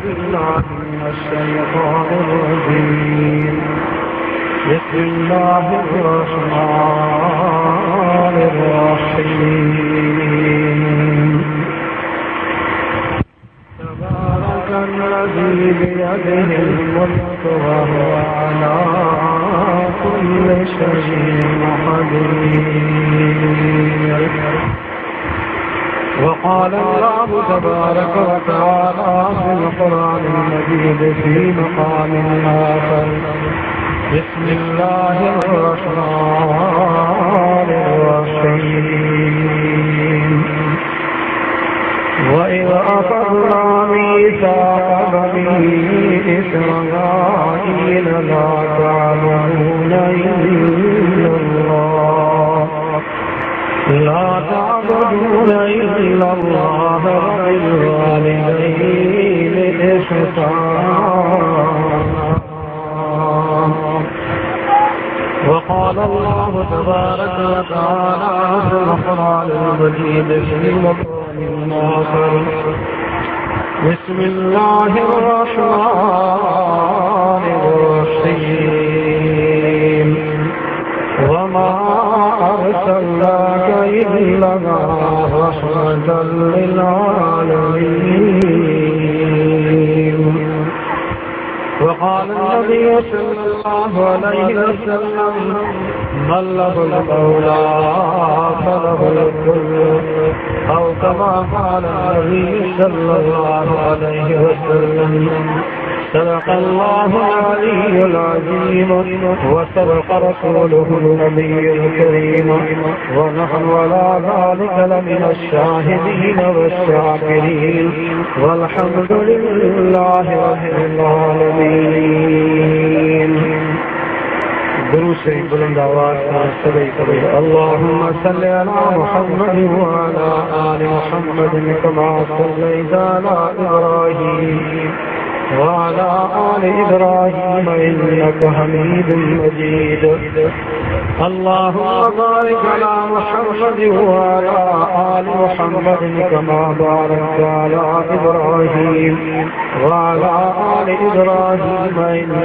بالله من الشيطان الرجيم. بسم الله الرحمن الرحيم. تبارك الذي بيده الملك وهو على كل شيء قدير. وقال الله تبارك وتعالى في القرآن المجيد في مقام آخر. بسم الله الرحمن الرحيم. وإذ أخذنا ميثاق بني إسرائيل لا تعبدون إلا الله وبالوالدين إحسانا. وقال الله تبارك وتعالى في القرآن المجيد في مقام آخر. بسم الله الرحمن الرحيم. وما أرسلناك إلا رحمة للعالمين. وقال النبي صلى الله عليه وسلم: من له المولى فله الكل، أو كما قال النبي صلى الله عليه وسلم. صدق الله العلي العظيم وصدق رسوله النبي الكريم، ونحن على ذلك لمن الشاهدين والشاكرين، والحمد لله رب العالمين. درود شریف بلند آواز سے کرے. اللهم صل على محمد وعلى آل محمد كما صليت على إبراهيم وعلى آل إبراهيم إنك حميد مجيد. اللهم بارك على محمد وعلى آل محمد كما باركت على إبراهيم وعلى آل إبراهيم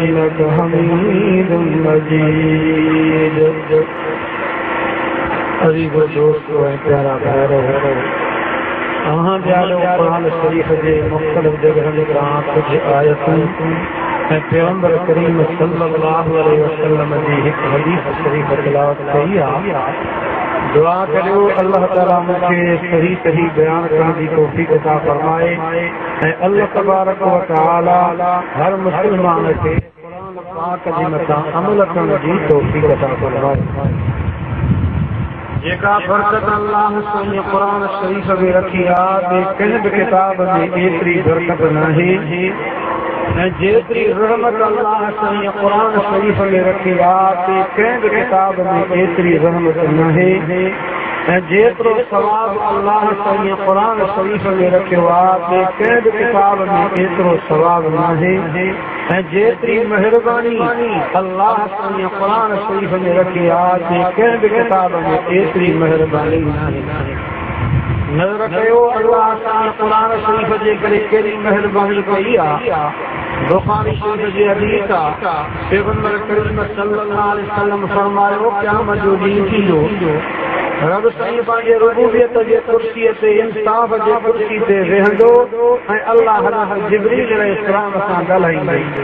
إنك حميد مجيد. عزیز و دوست و پیارا بھائیو، अहाँ ॼाणो क़ुरान शरीफ़ जे मुख़्तलिफ़ जॻहनि खां कुझु आयतूं ऐं पैगंबर करीम सल्लल्लाहु अलैहि वसल्लम जी हिकु हदीस शरीफ़ तिलावत कई आहे. दुआ करियो अल्लाह ताला मूंखे सही सही बयान करण जी तौफ़ीक़ अता फ़रमाए ऐं अल्लाह तबारक व तआला हर मुस्लमान खे क़ुरान पाक जे मथां अमल करण जी तौफ़ीक़ अता फ़रमाए. जेका बरकत अल्लाह ने कुरान शरीफ में रखी आहे, कंहिं बि किताब में एतिरी बरकत नाहे ऐं जेतिरी रहमत अल्लाह ने कुरान शरीफ में रखी आहे, कंहिं बि किताब में एतिरी रहमत नाहे ऐं जेतिरो सवाब अल्लाह ने कुरान शरीफ में रखियो आहे, कंहिं बि किताब में एतिरो सवाब नाहे ऐं जेतिरी महिरबानी अल्लाह ने कुरान शरीफ में रखी आहे, कंहिं बि किताब में एतिरी महिरबानी नाहे. नज़र कयो अल्लाह ने कुरान शरीफ जे करे कहिड़ी महिरबानी कई आहे. बुखारी शरीफ जे हदीस आहे, पैगंबर करीम सल्लल्लाहु अलैहि वसल्लम फरमायो, क़यामत जो ॾींहुं थींदो, रब साईं पंहिंजे रुबूबियत जे कुर्सीअ ते इंसाफ़ जे कुर्सी ते वेहंदो ऐं अल्लाह जिब्रील अलैहिस्सलाम सां ॻाल्हाईंदो.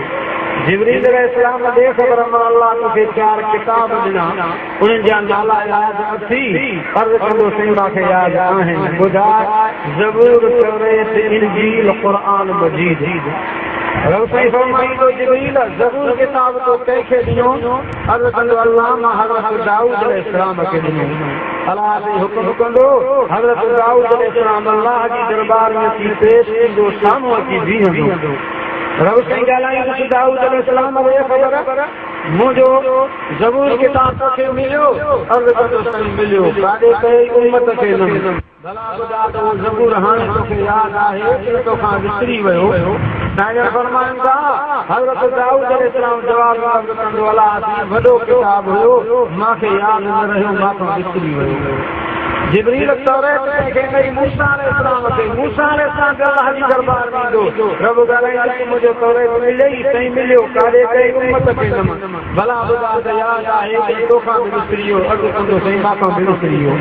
जिब्रील अलैहिस्सलाम ॾे ख़बर मां अल्लाह तोखे 4 किताब ॾिना, उन्हनि जा नाला यादि अथई? अर्ज़ कंदो साईं मूंखे यादि आहिनि. ॿुधाए, ज़बूर, तौरेत, इंजील, क़ुरान मजीद. रब साईं फरमाईंदो, जिब्रील ज़बूर किताब तो कंहिंखे ॾिनो? अर्ज़ कंदो अल्लाह मां हज़रत दाऊद अलैहिस्सलाम खे ॾिनो. अल्लाह ते हुकुम कंदो, हज़रत दाऊद अलैहिस्सलाम अल्लाह जी दरबार में थी पेश थींदो, साम्हूं अची बीहंदो. रब साईं ॻाल्हाईंदो, दाऊद अलैहिस्सलाम खे ख़बर मुंहिंजो ज़बूर किताब तोखे मिलियो? अर्ज़ कंदो साईं मिलियो. काॾे कई उम्मत खे न. भला ॿुधा त उहो ज़बूर हाणे तोखे यादि आहे कि तोखां विसरी वियो? साईं फरमाइनि था, हज़रत दाऊद अलैहिस्सलाम जवाब कंदो, अल्लाह वॾो किताब हुयो, मूंखे यादि न रहियो, मां विसरी वियो. जिब्रील तौरात के नई मूसा अलैहिस्सलाम के अल्लाह जी दरबार में दो रब गाले कि मुझे तौरात मिले सही मिलियो काले के उम्मत के नम भला बुदा याद आहे कि तोखा मिस्रियो अग कंदो सही माखा मिस्रियो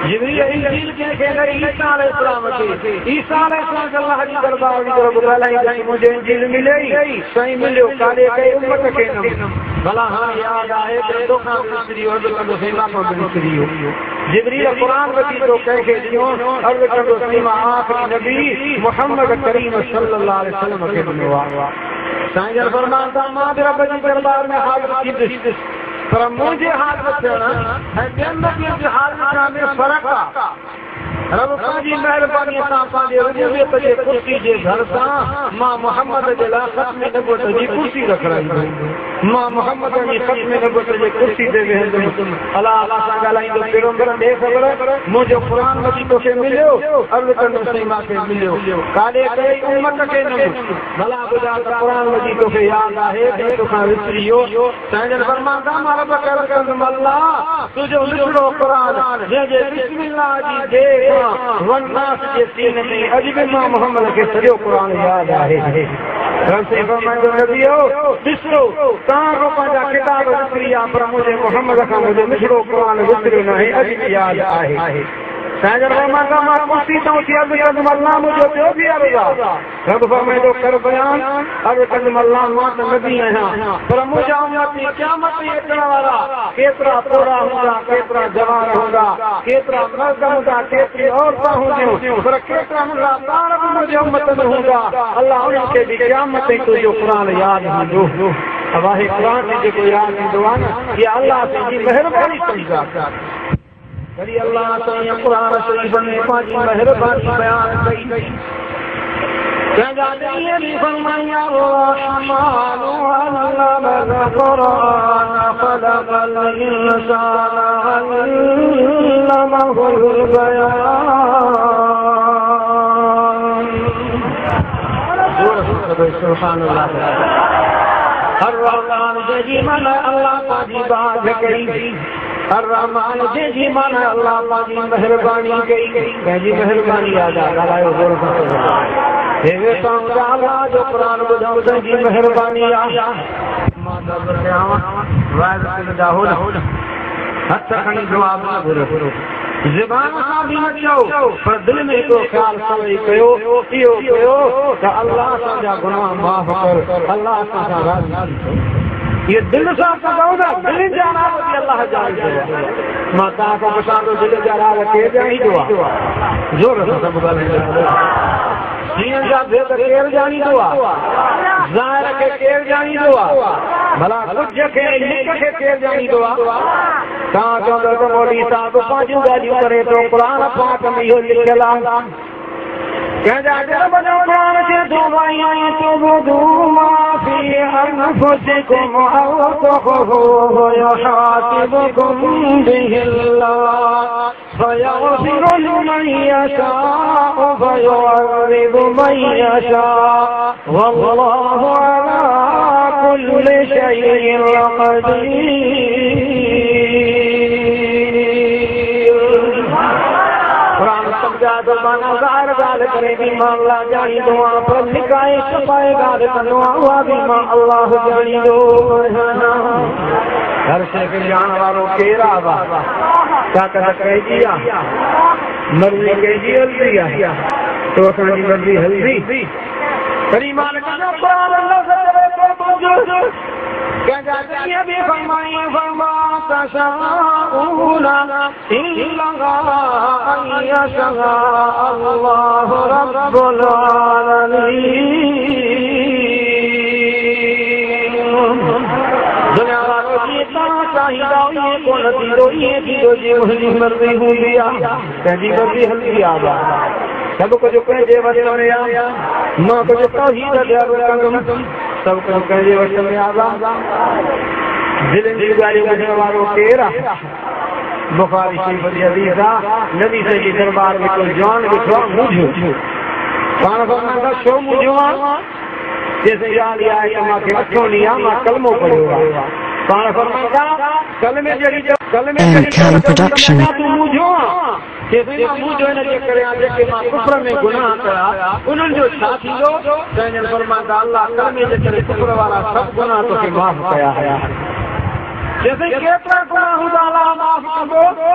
जिब्रील इंजील के नई ईसा अलैहिस्सलाम के अल्लाह जी दरबार में रब गाले कि मुझे इंजील मिले सही मिलियो काले के उम्मत के नम भला हां याद आहे कि तोखा मिस्रियो अग कंदो सही माखा मिस्रियो जिब्रील कुरान वती तो कह के दियो अर्ज कर सलीमा आखिरी नबी मोहम्मद करीम सल्लल्लाहु अलैहि वसल्लम के बनवा साईं फरमाता मां रब जी दरबार में हाजिर की पर मुझे हाथ रखना है जन्नत के हाल में फर्क रब पाजी मेहरबानी सां पांजे रुबियत जे कुर्सी जे घर सां मां मोहम्मद जे ला खत्म नबूवत जी कुर्सी रख रही मां मोहम्मद जी खत्म नबूवत जे कुर्सी दे वेंदम अल्लाह सां ॻाल्हाईंदो पैगंबर दे ख़बर मुंहिंजो क़ुरान वठी तोखे मिलियो अर्ज़ कंदो सही मूंखे मिलियो काॾे कई उम्मत खे न भला ॿुधा त क़ुरान वठी तोखे यादि आहे कि तोखां विसरी वियो साईं फरमांदा मां रब कर कंदुमि अल्लाह तुंहिंजो लिखिड़ो क़ुरान जंहिंजे बिस्मिल्लाह जी दे वन्नास जे सीन में अॼु बि मां मोहम्मद खे सॼो क़ुरान यादि आहे फरमाईंदो नबीओ ॾिसो तव्हां को पंहिंजा किताब विसरी विया पर मुंहिंजे मोहम्मद खां मुंहिंजो लिखिड़ो क़ुरान विसरियो न आहे अॼु बि यादि आहे साईं फरमाईंदा मां कुर्सी तां उथी अर्ज़ कंदुमि अल्लाह मुंहिंजो ॿियो बि अर्ज़ आहे रब फरमाईंदो कर बयान अर्ज़ कंदुमि अल्लाह मां त नबी आहियां पर मुंहिंजा उम्मती क़यामत ते अचण वारा केतिरा तोड़ा हूंदा केतिरा जवान हूंदा केतिरा मर्द हूंदा केतिरी औरतां हूंदियूं पर केतिरा हूंदा ॿार बि मुंहिंजे उम्मत में हूंदा अल्लाह उन्हनि खे बि क़यामत ते तुंहिंजो क़ुरान यादि हूंदो अवाहे क़ुरान ते जेको यादि ईंदो आहे न इहा अल्लाह जी महिरबानी समझा वरी अल्लाह ताईं क़ुरान शरीफ़ में पंहिंजी महिरबानी बयान कई कंहिंजा ॾींहं बि फरमाया रहमानु अल्लमल क़ुरान ख़लक़ल इंसान अल्लमहुल बयान सुभान अल्लाह हर रहमान जी माना अल्लाह पाजी बात कई हर रहमान जी माना अल्लाह पाजी मेहरबानी कई पंहिंजी मेहरबानी यादि ॻाल्हायो ज़ोर सां हे वेठा अल्लाह जो क़ुरान ॿुधो तुंहिंजी मेहरबानी आहे मां दर्द कयां वाइद कंदा हो हथ खणी जवाब न घुरो ज़बान सां बि न चओ पर दिलि में हिकिड़ो ख़्यालु सवई कयो इहो कयो त अल्लाह असांजा गुनाह माफ़ कर अल्लाह असां सां राज़ी थो ये दिल सां कयो न दिलि जा राज़ बि अल्लाह ॼाणींदो आहे मां तव्हां खां पुछां थो दिलि जा राज़ केरु ॼाणींदो आहे ज़ोर सां सभु ॻाल्हाईंदा सीन जा भेद केरु ॼाणींदो आहे ज़ाहिर खे केरु ॼाणींदो आहे भला कुझु खे लिख खे केरु ॼाणींदो आहे तव्हां चवंदो त मौलवी साहिब पंहिंजूं ॻाल्हियूं करे थो क़ुरान पाक में इहो लिखियलु आहे कंहिंजा दिलि वञो क़ुरान जे थो वाई तो ॿुधो मां फी अनफुसिकुम औ तुख़फूहु युहासिबुकुम बिहिल्लाह फयग़फिरु लिमन यशाअ वयुअज़्ज़िबु मन यशाअ वल्लाहु अला कुल्लि शैइन क़दीर माना ज़ाहिर ॻाल्हि करे बि मां अल्लाह ॼाणींदो आहियां पर लिकाए छपाए ॻाल्हि कंदो आहियां उहा बि मां अल्लाह ॼाणींदो हर शइ खे ॼाणण वारो केरु आहे ताक़त कंहिंजी आहे मर्ज़ी कंहिंजी हलंदी आहे तो असांजी मर्ज़ी हलंदी वरी मालिक जो क़ुरान कंहिंजा ॾींहं बि फरमाई फरमा तशाऊन इल्ला अन यशा अल्लाह रब्बुल आलमीन दुनिया वारो जीअं तव्हां चाहींदा इएं कोन थींदो इएं थींदो जीअं मुंहिंजी मर्ज़ी हूंदी आहे कंहिंजी मर्ज़ी हलंदी आहे सभु कुझु पंहिंजे वश में आहे मां कुझु तौहीद ॾियारो कंदुमि सभु कुझु पंहिंजे वश में आहे दिलि जी ॻाल्हियूं ॿुधण वारो केरु आहे बुखारी शरीफ़ जी हदीस आहे नबी साईं जे दरबार में को जवान ॾिठो आहे मुंझो पाण फरमाईंदा छो मुंझो आहे जेसिताईं ॻाल्हि इहा आहे त मूंखे अठो ॾींहुं आहे मां कलमो पढ़ियो आहे पाण फरमाईंदा कलमे जहिड़ी तूं मुंझो आहे के मुंह जो हिन जे करे जेके मां कुफर में गुनाह कया उन्हनि जो छा थींदो त हिन फरमाता अल्लाह कलमे जे करे कुफर वारा सभु गुनाह तोखे माफ़ कया हुया जैसे केतिरा गुनाह हूंदा अल्लाह माफ़ कंदो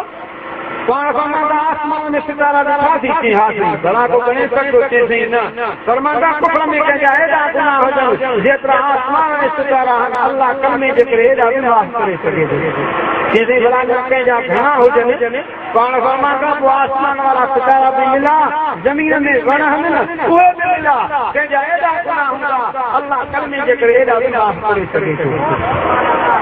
पाण फरमाता आसमान में सितारा ॾिठा थी हासिल भला को गणे सघंदो चइसि न फरमाता कुफर में कंहिंजा एॾा गुनाह हुजनि जेतिरा आसमान में सितारा अल्लाह कलमे जे करे एॾा बि माफ़ करे सघे थो जैसे भला कंहिंजा घणा हुजनि पाण फरमाता पोइ आसमान वारा सितारा बि मिला ज़मीन में वण आहिनि उहे बि मिला कंहिंजा एॾा गुनाह हूंदा अल्लाह कलमे जे करे एॾा बि माफ़ करे सघे थो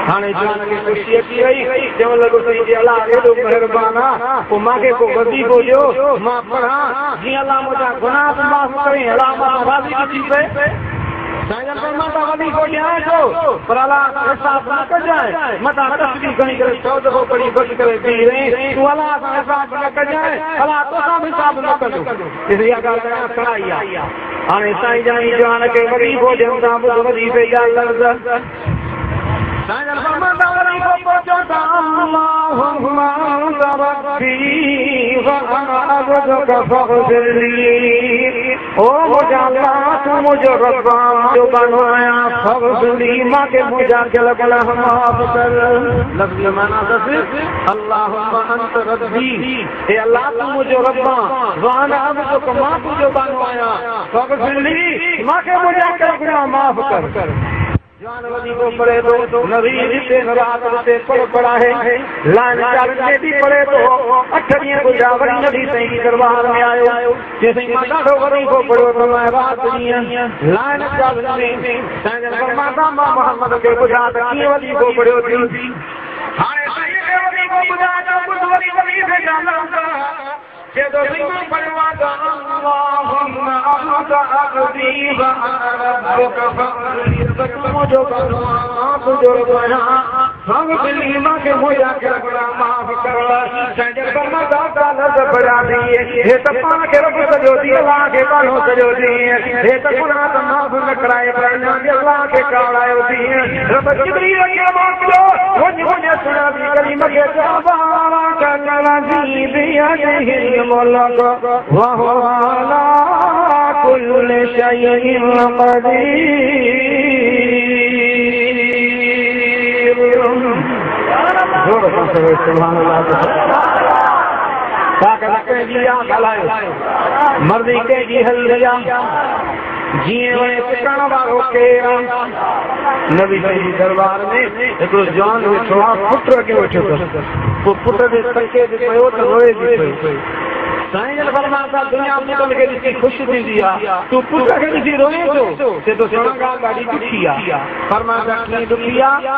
हाणे जान खे ख़ुशी अची वई चवण लॻो साईं जी अल्लाह एॾो महिरबान आहे पोइ मूंखे को वज़ीफ़ो ॾियो मां पढ़ां जीअं अल्लाह मुंहिंजा गुनाह बि माफ़ करे अल्लाह मां राज़ी थी पए साईं फरमाता वज़ीफ़ो ॾियां थो पर अल्लाह हिसाब न कजांइ मथां तस्बीह खणी करे 100 दफ़ो पढ़ी बसि करे बीह रही तूं अल्लाह सां हिसाब न कजांइ अल्लाह तोसां बि हिसाब न कंदो इहा ॻाल्हि सणाई आहे हाणे साईं जानी जवान खे वज़ीफ़ो ॾियूं था ॿुध वज़ीफ़े जा लफ़्ज़ साईं फरमाता वज़ीफ़ो पहुचो था अल्लाहुम्मा रब्बी व अना अब्दुका फग़फिर ली ओ मुंहिंजा अल्लाह तूं मुंहिंजो रब जो बनो आहियां फग़फिर ली मूंखे मुंहिंजा कयल गुनाह माफ़ कर लफ़्ज़ माना अथसि अल्लाहुम्मा अंत रब्बी हे अल्लाह तूं मुंहिंजो रब व अना अब्दुका मां तुंहिंजो बनो आहियां फग़फिर ली मूंखे मुंहिंजा कयल गुनाह माफ़ कर जान वज़ीफ़ो पढ़े थो नबी हिते रात ते पढ़ा है लाइन चाल भी पढ़े तो 8 ॾींहं गुज़ारा वरी नबी साईं दरबार में आयो जेसीं मां ॾाढो वज़ीफ़ो पढ़ियो त मां रात ॾींहं लाइन चाल में साईं फरमाता मां मोहम्मद खे ॿुधा त कीअं वज़ीफ़ो पढ़ियो थी हाणे साईं खे वज़ीफ़ो ॿुधा त ॿुध वरी वज़ीफ़े जा लफ़्ज़ जेको सीमा पढ़वाता अल्लाहुम्मा अंत अब्दी व अना रब्बुका फग़फिर ली मुझो तुझो बना फग़फिर ली मूंखे मुंहिंजा गुनाह माफ़ कर साईं फरमाता लफ़्ज़ पढ़ा दिए हे त पाण खे रब सॼो ॾींहुं अल्लाह खे कानो सॼो ॾींहुं हे त गुनाह त माफ़ न कराए पर अल्लाह खे कावड़ायो ॾींहुं रब जिब्रील खे मोकिलियो वञ सुना बि कलीम खे चवां कलज़ी बियदिही الملك وهو على كل شيء قدير سبحان الله ताकत कंहिंजी आहे ॻाल्हायो मर्दी कंहिंजी हलंदी आहे जीअं वणे टिकण वारो केरु नबी साईं जे दरबार में हिकिड़ो जवान वेठो आहे पुट अॻे वेठो अथसि पोइ पुट जे तके ते पियो त रोए बि पियो साईं जन फरमाता दुनिया पुटनि खे ॾिसी ख़ुशि थींदी आहे तूं पुट खे ॾिसी रोए थो चए थो सुहिणा ॻाल्हि ॾाढी ॾुखी आहे फरमाता कीअं ॾुखी आहे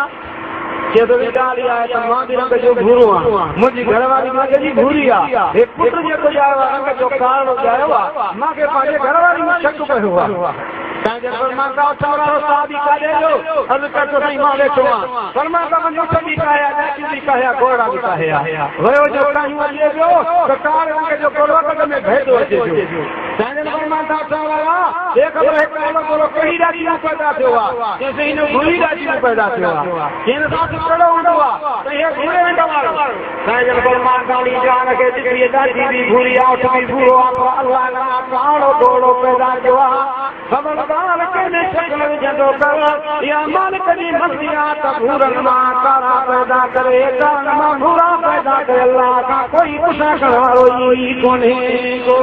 चए थो ॻाल्हि आहे त मां बि रंग जो भूरो आहियां मुंहिंजी घरवारी रंग जी भूरी आहे हे पुट जेको रंग जो कारो ॼायो आहे मूंखे पंहिंजे घरवारी में शक पियो आहे साईं फरमाता वारो साहबी काॾे जो अर्ज़ कर तो साईं मां वेठो आहियां फरमाता वञो सभी कया जाची बि कया घोड़ा बि कया वियो जो कायूं अचे पियो त कार रंग जो घोड़ो कद में भेदो अचे पियो साईं फरमाता वारा हे ख़बर हिकु अहिड़ो घोड़ो कहिड़ी राजी में पैदा थियो आहे जंहिंसे हिन भूरी राजी में पैदा थियो आहे हिन सां कहिड़ो हूंदो आहे त हे भूरे वेंदो वारो साईं फरमाता जान खे ॾिसी राजी बि भूरी आहे उठ बि भूरो आहे पर अल्लाह ना काड़ो घोड़ो पैदा थियो आहे खबरदार कने शक्ल विझंदो कर या मालिक जी मर्ज़ी आहे त भूरनि मां कारा पैदा करे कान मां भूरा पैदा करे अल्लाह खां कोई पुछण करण वारो ई कोन्हे को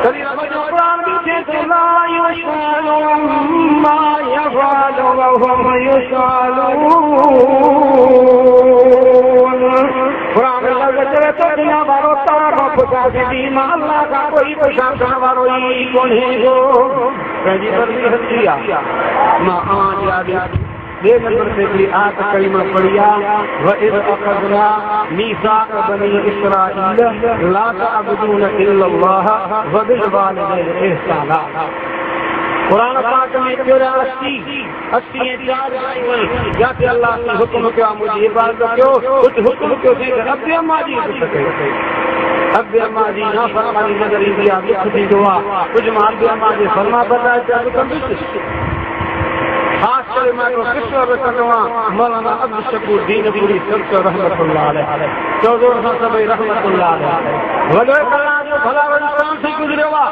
तॾहिं रब जो क़ुर बि चए थो ला युसअलु अम्मा यफ़अलु वहुम युसअलून क़ुर में चवे थो दुनिया वारो तारो पुछा थी मां अल्लाह खां कोई पुछण करण वारो ई कोन्हे को पंहिंजी मर्ज़ी हलंदी आहे मां आवाज़ यादि ॿिए नंबर ते हिकिड़ी आयत करीमा पढ़ी आहे वइज़ अख़ज़ना मीसाक़ बनी इस्राईल ला तअबुदून इल्लल्लाह व बिल वालिदैनि इहसाना कुरान पाक में 80 ऐं 4 आयूं जिते अल्लाह ने हुक्म कयो आहे मुंहिंजी इबादत कयो कुझु हुक्म कयो अथई अब्दे अम्मा जी इज़त कयो अब्दे अम्मा जी नाफ़रमानी नज़र ईंदी आहे दुख थींदो आहे कुझु मां अब्दे अम्मा जे फर्मा बरदाश्त कंदुसि खास करे मैं तो किस्सा रखंदो मौलाना अब्दुल शकूर दीनपुरी सर रहमतुल्लाह अलैह चौधरी साहब सभई रहमतुल्लाह अलैह वडे कला जो भला इंसान थी गुजरियो वा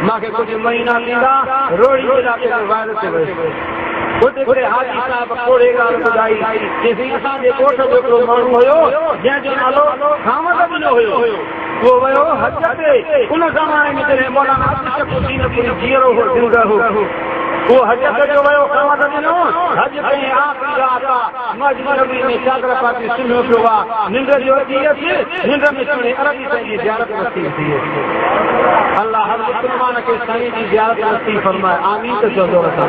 माके कुछ महीना थींदा रोड़ी इलाके में वायरस हुए उते हाजी साहब कोड़े गाल ॿुधाई जेसीं असांजे कोठ जो हिकिड़ो माण्हू हुयो जंहिंजो नालो खामद बि न हुयो उहो वियो हज ते उन ज़माने में जॾहिं मौलाना अब्दुल शकूर दीनपुरी जीअरो हो ज़िंदा हो वो हज ते जो वियो खामद ॾिनो हज कई आख़िरी रात मस्जिद नबी में चादर पाती सुम्हियो पियो आहे निंड जो अची वियसि निंड में सुणे अरबी साईं जी ज़ियारत नसीब थी अल्लाह हर मुसलमान खे साईं जी ज़ियारत नसीब फरमाए आमीन त चओ ज़ोर सां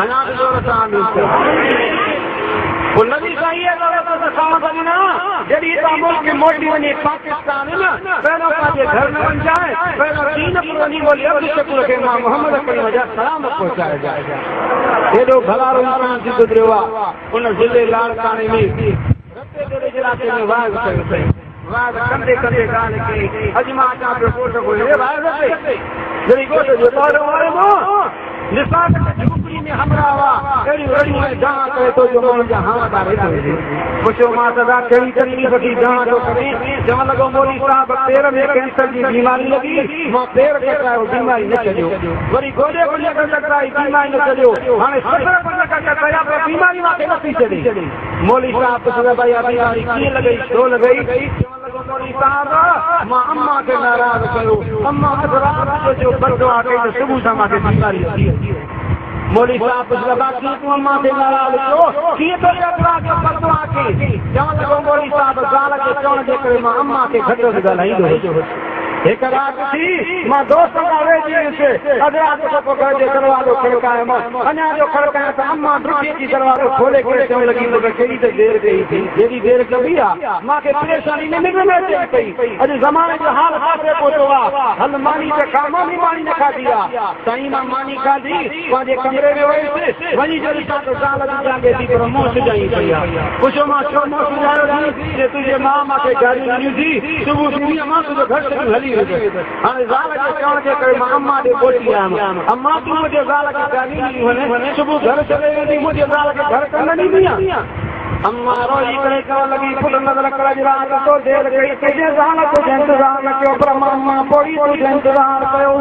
अञा बि ज़ोर सां आमीन वो नबी साईं खामद ॾिना जॾहिं हितां मुल्क मोटी वञे पाकिस्तान न पहिरियों पंहिंजे घर में वञ जाए पहिरियों चीन में वञी ॿोली अब्दुल शकूर खे मां मोहम्मद करीम जा सलाम पहुचाए जाए हेॾो भलारो इंसान थी गुज़रियो आहे उन ज़िले लाड़काने में रस्ते ते इलाके में वाज़ कयो अथई वाज़ कंदे कंदे ॻाल्हि कई अॼु मां अचां पियो कोठ को हे वाज़ ते जॾहिं कोठ जो दौरो आयो निसाब झूपड़ी में हमरा हुआ अहिड़ी अहिड़ियूं में दां करे थो जो माण्हुनि जा हावदार हिते पुछियो मां सदा कहिड़ी तकलीफ़ थी दां थो करे चवणु लॻो मौली साहब पेर में कैंसर जी बीमारी लॻी मां पेर कटायो बीमारी न छॾियो वरी गोॾे ॻोॾे खां टकराई बीमारी न छॾियो हाणे 17 खां टकराया पर बीमारी मूंखे नथी छॾे मौली साहब पुछियो भई इहा बीमारी कीअं लॻई छो लॻई मौली साहब मां अम्मा खे नाराज़ कयो अम्मा रात जो बददुआ कई त सुबुह सां मूंखे बीमारी थी मौली साहब पुछियो बाक़ी तूं अम्मा खे नाराज़ कयो कीअं तो एतिरा जो बददुआ कई चवणु लॻो मौली साहब ज़ाल खे चवण जे करे मां अम्मा खे घटि ॻाल्हाईंदो एक रात थी मां दोस्त का वेठी हुयुसि अधु राति खां पोइ घर जो दरवाज़ो खड़कायो मां अञा जो खड़कायो त अम्मा ॾुखी अची दरवाज़ो खोले करे चवणु लॻी मूंखे कहिड़ी त देरि कई थी जेॾी देरि कबी आहे मूंखे परेशानी निंड में अचे पई अॼु ज़माने जो हाल पासे पहुतो आहे हल मानी त खा मां बि मानी न खाधी आहे साईं मां मानी खाधी पंहिंजे कमरे में वयुसि वञी जॾहिं तव्हां ज़ाल जी जागे थी पर मुंहुं सुॼाई पई आहे पुछो मां छो मुंहुं सुॼायो थी तुंहिंजे मां मूंखे गाॾियूं ॾिनियूं थी सुबुह सुबुह मां तुंहिंजो घर छॾियो हली हाणे ज़ाल जे चवण जे करे मां अम्मा ॾे पहुची आयमि अम्मा तूं मुंहिंजे ज़ाल खे गाॾी ॾिनी वञे सुबुह घर छॾे वेंदी मुंहिंजे ज़ाल खे घर कनि ॾींदी आहे अम्मा रोई करे चवण लॻी पुट नज़र कर रात तो देरि कई तुंहिंजे ज़ाल तुंहिंजो इंतज़ार न कयो पर मां अम्मा पोइ तुंहिंजो इंतज़ार कयो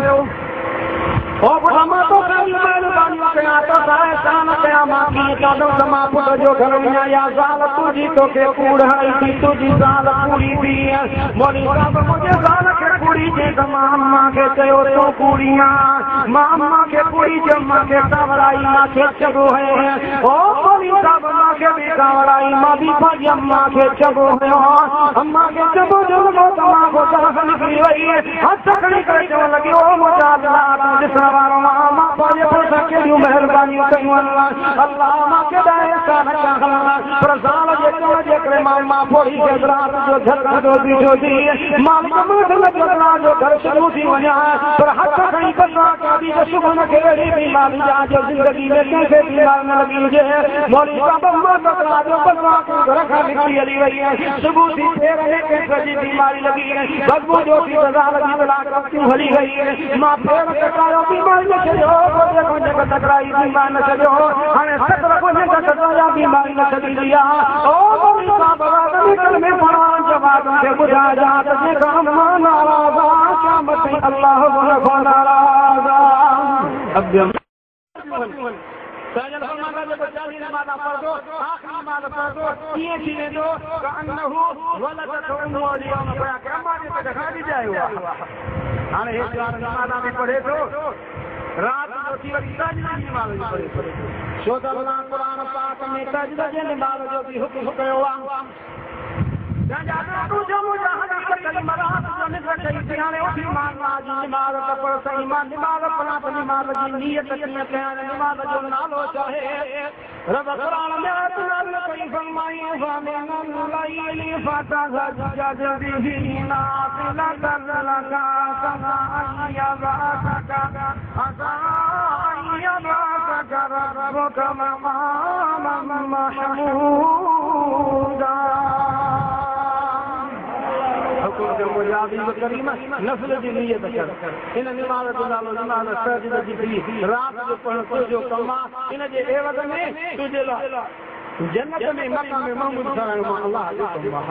ओ पुट मां तो महिरबानी कयां तो एहसान कयां मां कीअं चादो त मां पुट जो घर वञा या ज़ाल तुंहिंजी तोखे कूड़ हई थी तुंहिंजी ज़ाल कूड़ी थी मौली साहब मुंहिंजे ज़ाल खे कूड़ी चई त मां अम्मा खे चयो तूं कूड़ी आहीं मां अम्मा खे कूड़ी चयो मूंखे कावड़ाई मूंखे चङो है ओ मौली साहब मूंखे बि कावड़ाई मां बि पंहिंजी अम्मा खे चङो हुयो अम्मा खे चङो जो लॻो त मां को निकिरी वई हथ खणी करे चवणु लॻी ओ मुंहिंजा तूं ॾिसण वारो मां पंहिंजे पुरुष कहिड़ियूं महिरबानियूं कयूं अल्लाह मां केॾा एहसान कया पर ज़ाल जे चवण जे करे मां पोड़ी खे रात जो झटको बीठो थी मालिक जो घर शुरू थी वञा पर हथ खणी बदला कई त सुबुह मूंखे अहिड़ी बीमारी जो ज़िंदगी में कंहिंखे बीमारी न लॻी हुजे मौली साहब मां बदला जो बदला घर खां निकिरी हली वई सुबुह थी पेर में कैंसर जी बीमारी लॻी बदबू जो थी ज़ाल जी तलाक क्यों हली वई मां पेर कटायो बीमारी न छॾियो जॻह टकराई बीमारी न छॾियो हाणे 17 को टकराया बीमारी न छॾींदी आहे ओ मौली साहब में फरमान जवाब खे ॿुधाइजा त जेका अम्मा नाराज़ आहे क़यामत ताईं अल्लाह उनखां नाराज़ आहे सजल फरमाता जो बचाली नमाज़ पढ़दो आखिरी नमाज़ पढ़दो कीअं थी वेंदो कअन्नहु वलदतु उम्मुहु यौम क़यामत ते दिखाई जाए हाणे हे नमाज़ में पढ़े थो रात जो थी वरी तहज्जुद जी नमाज़ पढ़े छो त अल्लाह क़ुरान पाक में तहज्जुद जी नमाज़ जो बि हुकुम कयो आहे तूं जो मुजाहिद कई मराहत जो निज़र कई थी हाणे उथी नमाज़ जी नमाज़ त पढ़ सही मां नमाज़ पढ़ां त नमाज़ जी नियत कीअं कयां नमाज़ जो नालो चाहे रब क़ुरान में आयत कई फरमाई फ़मिनल लैली फ़तहज्जद बिही नाफ़िलतन लका सना अय्यबाका असा अय्यबाका रब्बुका मक़ामन महमूदा के मुजादी व करीम नस्ल जी नियत कर इन निमाज़ जो नालो निमाज़ सजद जी थी रात जो पढ़ तुझो कमा इन जे एवज़ में तुझे ला जन्नत में मकाम महमूद सलाम अल्लाह जो कमा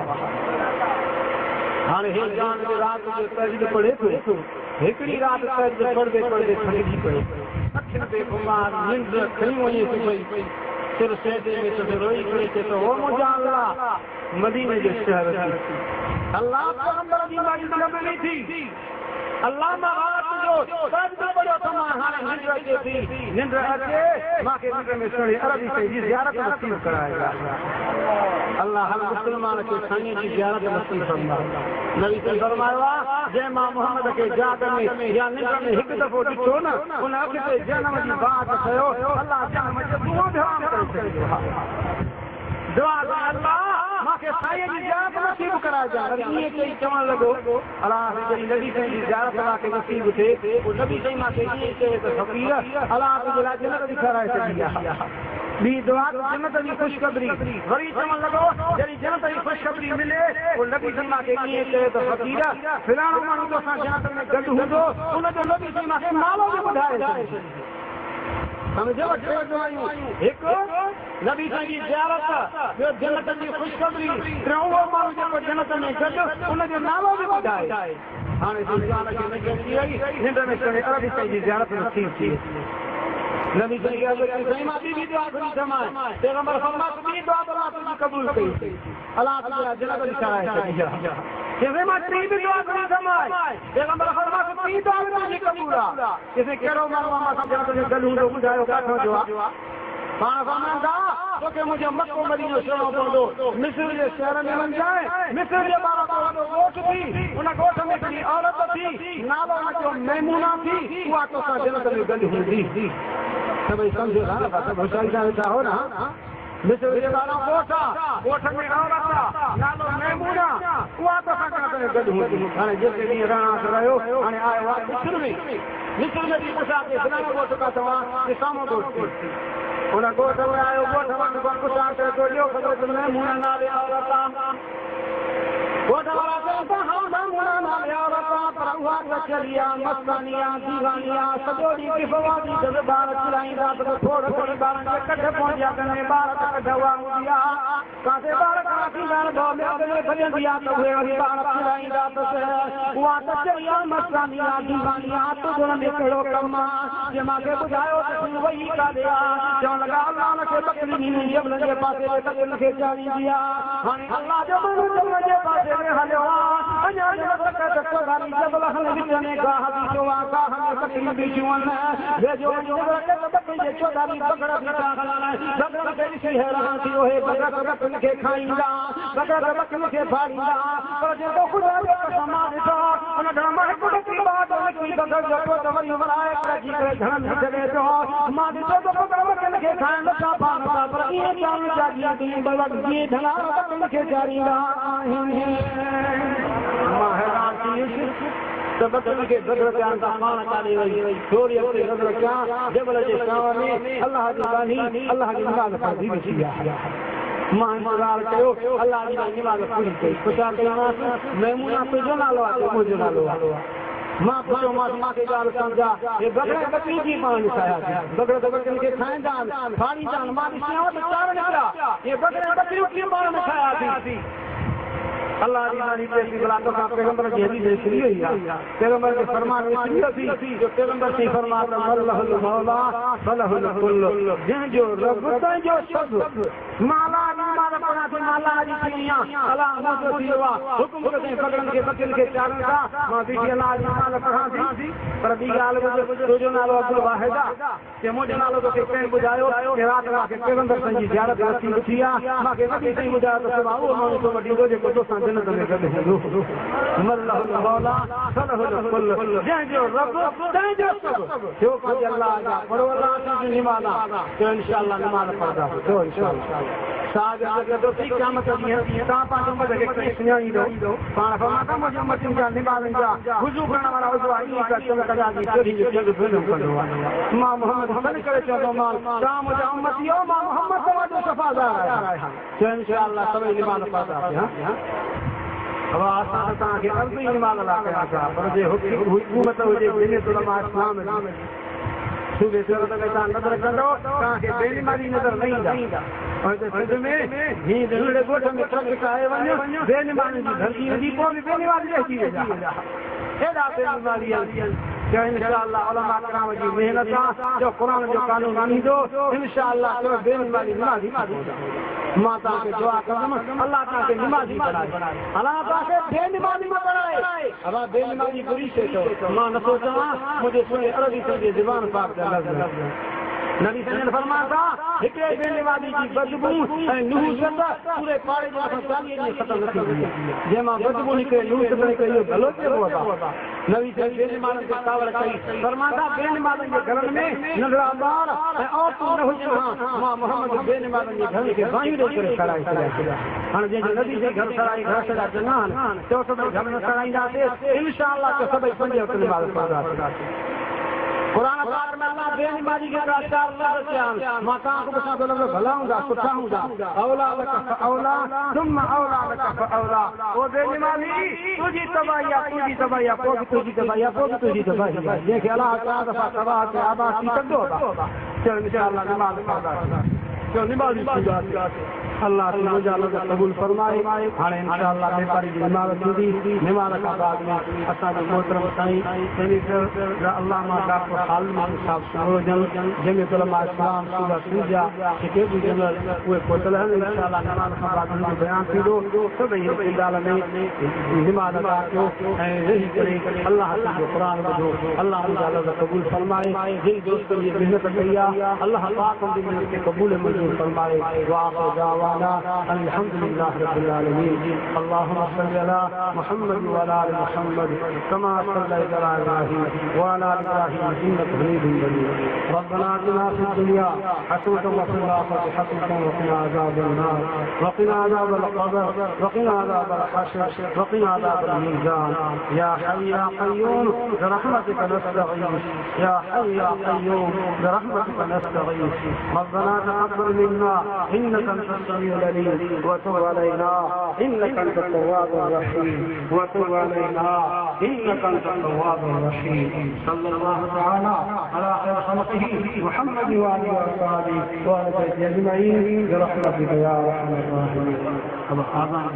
हाणे हे जान जे रात जो सजद पढ़े तो हिकड़ी रात सजद पढ़दे पढ़दे थकजी पए अखिन पे कुमार निंड खणी वञे थी पई सिर सेदे में तो रोई खड़ी थे तो वो मुझा अल्लाह मदीने जो शहर थी अल्लाह पैगंबर जी वाली जगह में नहीं थी अल्लाह रात जो सजद पढ़ो तो मां हाणे निंड अचे थी निंड अचे मांखे निंड में सुणी अरबी से जी ज़ियारत नसीब कराएगा अल्लाह हर मुसलमान के साईं जी ज़ियारत नसीब फरमाए नबी से फरमायो जंहिं मां मोहम्मद के जाग में या निंड में हिकु दफ़ो ॾिठो न उन अख ते जनम जी बात कयो अल्लाह जनम जो दुआ हराम करे छॾियो दुआ अल्लाह मांखे साईं जी ज़ियारत नसीब कराए जा ईअं चई चवण लॻो अल्लाह जॾहिं नबी साईं जी ज़ियारत मांखे नसीब थिए पोइ नबी साईं मांखे ईअं चए त फ़क़ीर अल्लाह तुंहिंजे लाइ जन्नत ॾेखाराए छॾी आहे ॿी दुआ जन्नत जी ख़ुशख़बरी वरी चवण लॻो जॾहिं जन्नत जी ख़ुशख़बरी मिले पोइ नबी साईं मांखे ईअं चए त फ़क़ीर फलाणो माण्हू तोसां जन्नत में गॾु हूंदो उनजो नबी साईं मांखे नालो बि ॿुधाए समझो टे दुआयूं हिकु नबी साईं जी ज़ियारत ॿियो जन्नत जी ख़ुशख़बरी टियों उहो माण्हू जेको जन्नत में गॾु उनजो नालो बि ॿुधाए हाणे दुनिया खे निंड अची वई निंड में चढ़े अरबी साईं जी ज़ियारत नसीब थी नबी साईं मां ॿी दुआ घुरी समाए पैगंबर फरमायो ॿी दुआ अल्लाह तुंहिंजी क़बूल कई अल्लाह तुंहिंजा जन्नत ॾेखाराए छॾी जंहिं मां टी बि दुआ घुरी समाए पैगंबर फरमायो ॿी दुआ बि तुंहिंजी क़बूल आहे जंहिं कहिड़ो माण्हू आहे मां जन्नत में गॾु हूंदो ॿुधायो काथो जो आहे पाण फरमाईंदा तोखे मुंहिंजो मको मदीनो सुहिणो पवंदो मिस्र जे शहर में वञाए मिस्र जे ॿार खां वॾो ॻोठ थी उन ॻोठ में हिकिड़ी औरत थी नालो हुनजो मैमूना थी उहा तोसां जन्नत में गॾु हूंदी सभई सम्झो था सभु होशियारी सां वेठा हो न मिस्र जे ॿार ॻोठ आहे ॻोठ में औरत आहे नालो मैमूना उहा तोसां जन्नत में गॾु हूंदी हाणे जेके ॾींहं रहास रहियो हाणे आयो आहे मिस्र में ॾींहुं पुछा के फलाणो ॻोठ का तव्हां साम्हूं ॻोठ उन ॻोठ में आयो ॻोठ वांगुरु पुछा करे थो ॾियो ख़बर मैमूना नाले औरत ॻोठ वारा चवनि था हा मैमूना नाले औरत पर उहा कचरी आहे मस्तानी आहे दीवानी आहे सॼो ॾींहुं किफ़वादी जब ॿार चिलाईंदा त थोरो थोरी ॿारनि खे कढ पहुची आहे ॿार त कढ उहा हूंदी आहे काथे ॿार खां थींदा भॼंदी आहे त उहे वरी ॿार चिलाईंदा त उहा कचरी आहे मस्तानी आहे दीवानी आहे तुंहिंजो हुन में कहिड़ो कमु आहे जे मूंखे ॿुधायो त तूं वई काॾे आहे चवण लॻा अलाह हुनखे बकरी ॾींदी जबलनि जे पासे बकरियुनि खे चाढ़ींदी आहे हाणे अलाह जो माण्हू जबलनि जे पासे में हलियो आहे अञा जबल हल विच में गाह बि थियो आहे गाह में बकरियूं बीठियूं आहिनि वेझो बकरियुनि जे चोधारी बकड़ बीठा हलनि बकरनि खे ॾिसी हैरान थी उहे बकरियुनि खे खाईंदा बकरियुनि खे फाड़ींदा पर जेको ख़ुदा जो कसम ॾिठो उन मां हिकु बकरी बात निकिरी बकर जो चोट वरी वराए अची करे घणनि में छॾे थो मां ॾिठो त बकरियुनि खे खाइण नथा पान था पर ईअं चाढ़ण जा जीअं जीअं ढंगा बकरियुनि खे चाढ़ींदा आहिनि मां हैरान थी वियुसि त बकरियुनि खे बदर करण खां पाण काॾे वई थोरी अॻिते बदर कयां जबल जे छांव में अलाह जी बानी अलाह जी निमाज़ पढ़ी वेठी आहे मां इंतज़ार कयो अलाह जी निमाज़ पूरी कई पुछा कयोमांसि मैमूना तुंहिंजो नालो आहे मुंहिंजो नालो आहे मां पुछियोमांसि मूंखे ॻाल्हि सम्झा हे बकरा बकरी जी पाण ॾिसायासीं बकरा त बकरियुनि खे खाईंदा आहिनि फाड़ींदा आहिनि मां ॾिसियां त चार निकिरा हे बकरा बकरियूं कीअं पाण ॾिसायासीं अल्लाह जी नानी पैसी भला तोखां पैगंबर जी हदीस निकिरी वई आहे पैगंबर जो फरमान निकिरी थी जो पैगंबर जी फरमाता अल्लाहुल मौला फलहुल कुल जंहिंजो रब तंहिंजो सभु माला माला पढ़ा थी माला जी दुनिया अल्लाह मुझो थी वियो आहे हुकुम कॾहिं बकरनि खे बकरियुनि खे चाढ़नि था मां बीठी अल्लाह जी माल पढ़ा थी पर ॿी ॻाल्हि तुंहिंजो नालो अब्दुल वाहिद आहे कि मुंहिंजो नालो तोखे कंहिं ॿुधायो कि राति मूंखे पैगंबर साईं जी ज़ियारत नसीब थी आहे मूंखे नबी साईं ॿुधायो त सिवा उहो माण्हू तो वठी ईंदो जेको तोसां जन्नत में गॾु हूंदो मल्लहुल मौला फलहुल कुल जंहिंजो रब तंहिंजो सभु थियो पंहिंजे अल्लाह जा पढ़ो अल्लाह जी निमाज़ तो इंशाअल्लाह निमाज़ पढ़ंदा तो इंशाअल्लाह साग अगर तो ठीक क़यामत ॾींहुं तव्हां पंहिंजो मत खे कीअं सुञाणींदो पाण फरमाता मुंहिंजे उम्मतियुनि जा निमाज़नि जा वुज़ू करण वारा वुज़ू ईअं कर चंग कढा जी चोरी जो चंग फिल्म कंदो आहे मां मोहम्मद हसन करे चवंदो मां तव्हां मुंहिंजा उम्मती हो मां मोहम्मद तव्हांजो सफ़ादार आहियां तो इंशाअल्लाह सभई निमाज़ पढ़ंदासीं अब असां तव्हांखे अर्ज़ ई निमाज़ लाइ कया पिया पर जे हुकूमत हुजे जमियत उलमा इस्लाम सूबे सूरत में तव्हां नज़र कंदो तव्हांखे बेनिमाज़ी नज़र न ईंदा सिंध में हीअं नंढड़े ॻोठ में ट्रक आए वञो बेनिमाज़ी जी धरती वेंदी पोइ बि बेनिमाज़ी अची वेंदा हेॾा बेनिमाज़ी जो इंशाअल्लाह उलमा किराम जी महिनत आहे जो क़ुर जो कानून ईंदो इंशाअल्लाह जो बेनिमाज़ी निमाज़ी मां तव्हांखे दुआ कंदुमि अल्लाह तव्हांखे निमाज़ी बणाए अल्लाह तव्हांखे बेनिमाज़ी न बणाए अब बेनिमाज़ी बुरी शइ अथव मां नथो चवां मुंहिंजे सुहिणे अरबी सिंधी ज़ुबान पाक जा लफ़्ज़ नबी सजन फरमाया था हिकिड़े बेनिमाज़ी जी बदबू ऐं नूहत पूरे पाड़े जे मथां 40 ॾींहं ख़तम न थींदी जंहिंमां बदबू निकिरे नूहत निकिरे इहो भलो चइबो आहे नबी सजन बेनिमाज़ी ते कावड़ कई फरमाया था बेनिमाज़ी जे घरनि में नंढड़ा ॿार ऐं औरतूं न हुजनि हा मां मोहम्मद बेनिमाज़ी जे घर खे बाहियूं ॾेई करे सड़ाए छॾिया हाणे जंहिंजो नबी जे घर सड़ाई घर सड़ा चङा आहिनि चोट में घर न सड़ाईंदासीं इंशाअल्लाह त सभई 5 वक़्त निमाज़ पढ़ंदासीं कुरान पाक में अल्लाह बेनिमाज़ी के चार लफ़्ज़ चया मां तव्हांखे पुछां थो लफ़्ज़ भला हूंदा सुठा हूंदा औला लक फऔला तुम औला लक फऔला ओ बेनिमाज़ी तुझी तबाही आहे तुझी तबाही आहे पोइ तुझी तबाही आहे पोइ तुझी तबाही आहे जंहिंखे अलाह 4 दफ़ा तबाह ते आबाद थी सघंदो आहे चलो इंशाअल्लाह नमाज़ पढ़ंदासीं जो निमाज़ी थींदासीं अल्लाह मुंहिंजा लफ़्ज़ क़बूल फरमाए हाणे इंशाअल्लाह बेपारी जी निमाज़ थींदी निमाज़ खां बाद में असांजो मोहतरम साईं सेनेटर अल्लामा डॉक्टर आलिम साहब सुरोजन जमियत उलमा इस्लाम सूबा सिंध जा जेके बि जनरल उहे पहुतल आहिनि इंशाअल्लाह निमाज़ खां बाद उन्हनि जो बयानु थींदो सभई पंडाल में निमाज़ अदा कयो ऐं रही करे अल्लाह जो क़ुरान ॿुधो अल्लाह मुंहिंजा लफ़्ज़ क़बूल फरमाए जिन दोस्तनि जी महिनत कई आहे अल्लाह पाक उन जी महिनत खे क़बूल मंज़ूर फरमाए वाह दावा अल्हम्दुलिल्लाह रब्बिल आलमीन अल्लाहुम्मा सल्लि अला मुहम्मद व अला आलि मुहम्मद कमा सल्लैता अला इब्राहीम व अला आलि इब्राहीम इन्नका हमीदुम मजीद रब्बना आतिना फिद दुनिया हसनतन व फिल आखिरति हसनतन व क़िना अज़ाबन नार व क़िना अज़ाबल क़ब्र व क़िना अज़ाबल हश्र व क़िना अज़ाबल मीज़ान या हय्य या क़य्यूम बिरहमतिका नस्तगीथ या हय्य या क़य्यूम बिरहमतिका नस्तगीथ रब्बना तक़ब्बल मिन्ना इन्नका अंतस समीउल अलीम व तुब अलैना इन्नका अंतत तव्वाबुर रहीम व तुब अलैना इन्नका अंतत तव्वाबुर रहीम सल्लल्लाहु तआला अला खैर खल्क़िही मुहम्मद व आलिहि व असहाबिही व अजमईन बिरहमतिका या अरहमर राहिमीन। अब आज़ान